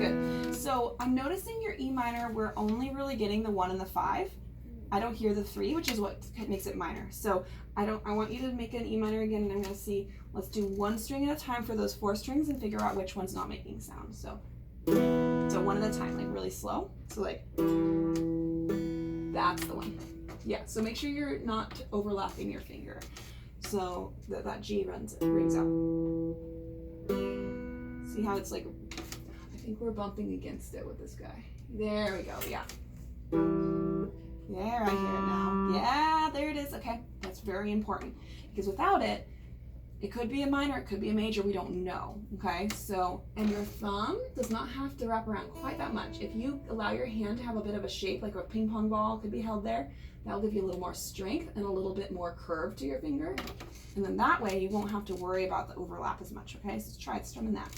good. So I'm noticing your E minor, we're only really getting the 1 and the 5. I don't hear the 3, which is what makes it minor. So I want you to make an E minor again, and I'm going to see, let's do 1 string at a time for those 4 strings and figure out which one's not making sound. So 1 at a time, like really slow. So like, that's the one. Yeah, so make sure you're not overlapping your finger. So that G rings out. See how it's like, I think we're bumping against it with this guy. There we go, yeah. There, I hear it now. Yeah, there it is. Okay, that's very important because without it, it could be a minor, it could be a major, we don't know. Okay, so, and your thumb does not have to wrap around quite that much. If you allow your hand to have a bit of a shape, like a ping pong ball could be held there, that'll give you a little more strength and a little bit more curve to your finger. And then that way you won't have to worry about the overlap as much. Okay, so try strumming that.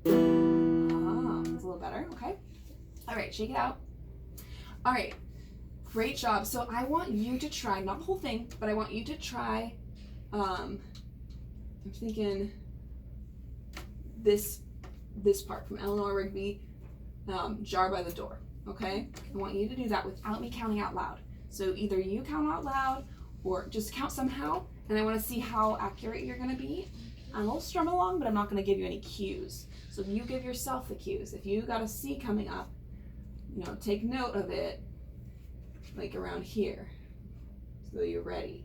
Ah, that's a little better. Okay. All right, shake it out. All right. Great job. So I want you to try, not the whole thing, but I want you to try, I'm thinking this part from Eleanor Rigby, Jar by the Door, okay? I want you to do that without me counting out loud. So either you count out loud or just count somehow, and I want to see how accurate you're going to be. I will strum along, but I'm not going to give you any cues. So you give yourself the cues. If you got a C coming up, you know, take note of it, like around here, so you're ready.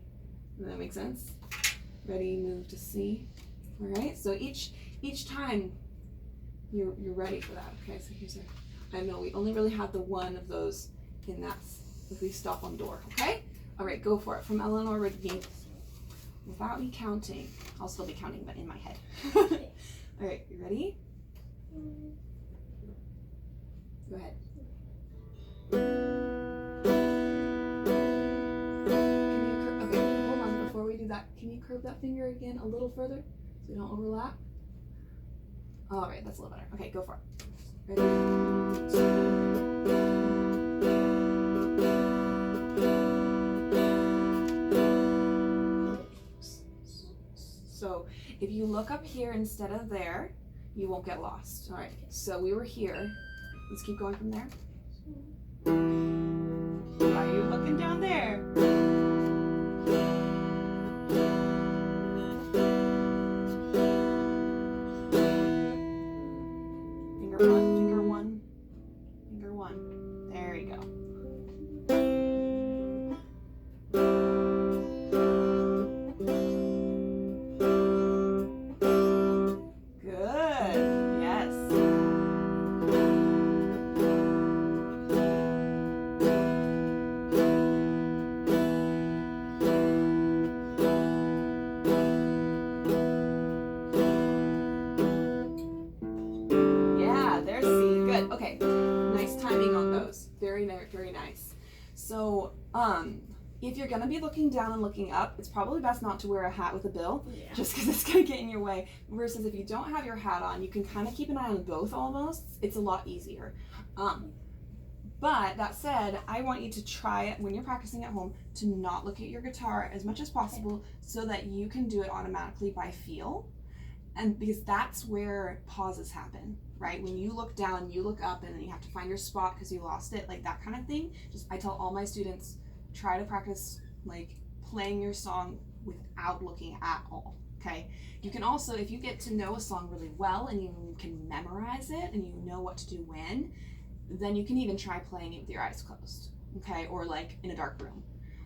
Does that make sense? Ready, move to C. All right, so each time you're ready for that. Okay, so here's I know we only really have the one of those in that if we stop on door. Okay, all right, go for it. From Eleanor Rigby, without me counting. I'll still be counting, but in my head. All right, you ready? Go ahead. That, can you curve that finger again a little further so we don't overlap? All right, that's a little better. Okay, go for it. Ready? So if you look up here instead of there, you won't get lost. All right, so we were here. Let's keep going from there. Why are you looking down there? Finger one. There you go. Good. Yes. Okay, nice timing on those. Very, very nice. So, if you're gonna be looking down and looking up, it's probably best not to wear a hat with a bill, just because it's gonna get in your way. Versus if you don't have your hat on, you can kind of keep an eye on both almost. It's a lot easier. But that said, I want you to try it when you're practicing at home to not look at your guitar as much as possible so that you can do it automatically by feel. And because that's where pauses happen, right? When you look down, you look up, and then you have to find your spot because you lost it, like that kind of thing. I tell all my students, try to practice like playing your song without looking at all, okay? You can also, if you get to know a song really well and you can memorize it and you know what to do when, then you can even try playing it with your eyes closed, okay? Or like in a dark room,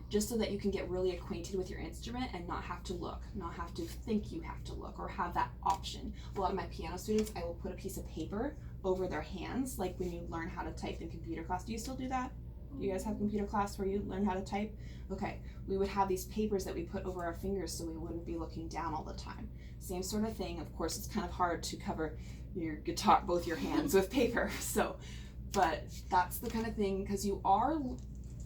just so that you can get really acquainted with your instrument and not have to look, not have to think you have to look or have that option. A lot of my piano students, I will put a piece of paper over their hands, like when you learn how to type in computer class. Do you still do that? Do you guys have computer class where you learn how to type? Okay, we would have these papers that we put over our fingers so we wouldn't be looking down all the time. Same sort of thing. Of course, it's kind of hard to cover your guitar, both your hands with paper. So, but that's the kind of thing, because you are,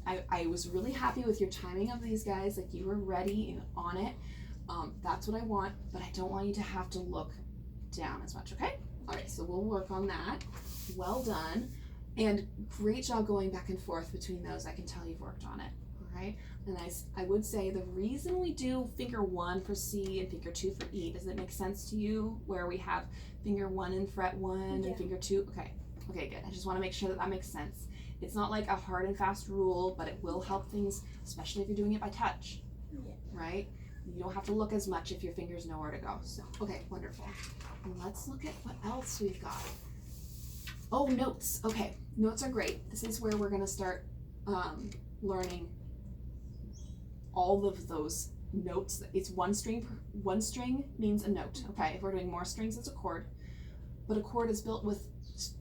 I was really happy with your timing of these guys, like you were ready and on it. That's what I want, but I don't want you to have to look down as much, okay? All right, so we'll work on that. Well done. And great job going back and forth between those. I can tell you've worked on it. All okay? And I would say the reason we do finger 1 for C and finger 2 for E, does it make sense to you, where we have finger 1 in fret 1 and finger 2? Okay, good. I just want to make sure that makes sense. It's not like a hard and fast rule, but it will help things, especially if you're doing it by touch, right? You don't have to look as much if your fingers know where to go. So, okay, wonderful. And let's look at what else we've got. Oh, notes. Okay, notes are great. This is where we're going to start learning all of those notes. It's one string means a note. Okay, if we're doing more strings, it's a chord, but a chord is built with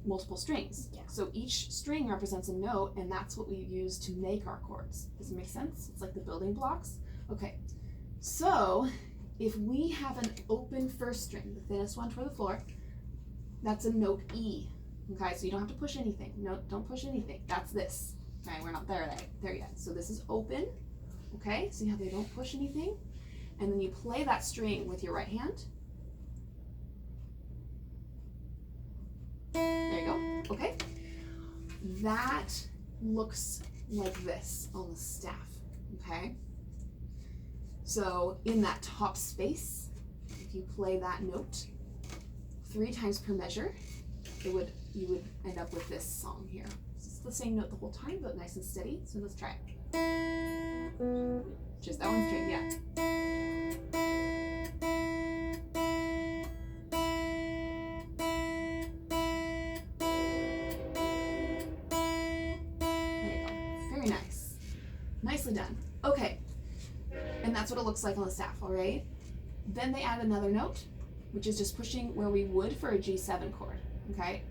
multiple strings. So each string represents a note, and that's what we use to make our chords. Does it make sense? It's like the building blocks. Okay, so if we have an open first string, the thinnest one toward the floor, that's a note E. Okay, so you don't have to push anything. No, don't push anything. That's this. Okay, we're not there yet. So this is open. Okay, see how they don't push anything? And then you play that string with your right hand. There you go. Okay. That looks like this on the staff. Okay. So in that top space, if you play that note 3 times per measure, you would end up with this song here. It's the same note the whole time, but nice and steady. So let's try it. Just that one string, yeah. There you go. Very nice. Nicely done. Okay. And that's what it looks like on the staff, all right? Then they add another note, which is just pushing where we would for a G7 chord, okay?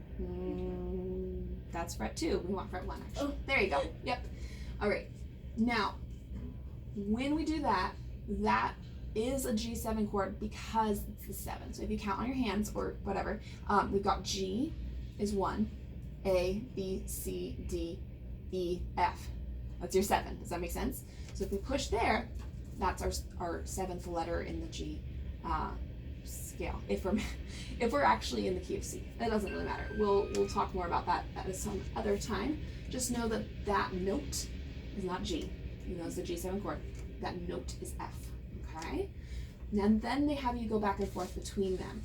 That's fret 2. We want fret 1, actually. Oh. There you go. Yep. All right. Now, when we do that, that is a G7 chord because it's the 7. So if you count on your hands or whatever, we've got G is 1, A, B, C, D, E, F. That's your 7. Does that make sense? So if we push there, that's our 7th letter in the G scale. If we're actually in the key of C, that doesn't really matter. We'll talk more about that at some other time. Just know that that note is not G. You know, it's the G7 chord. That note is F. Okay. And then they have you go back and forth between them.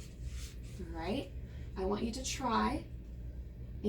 All right. I want you to try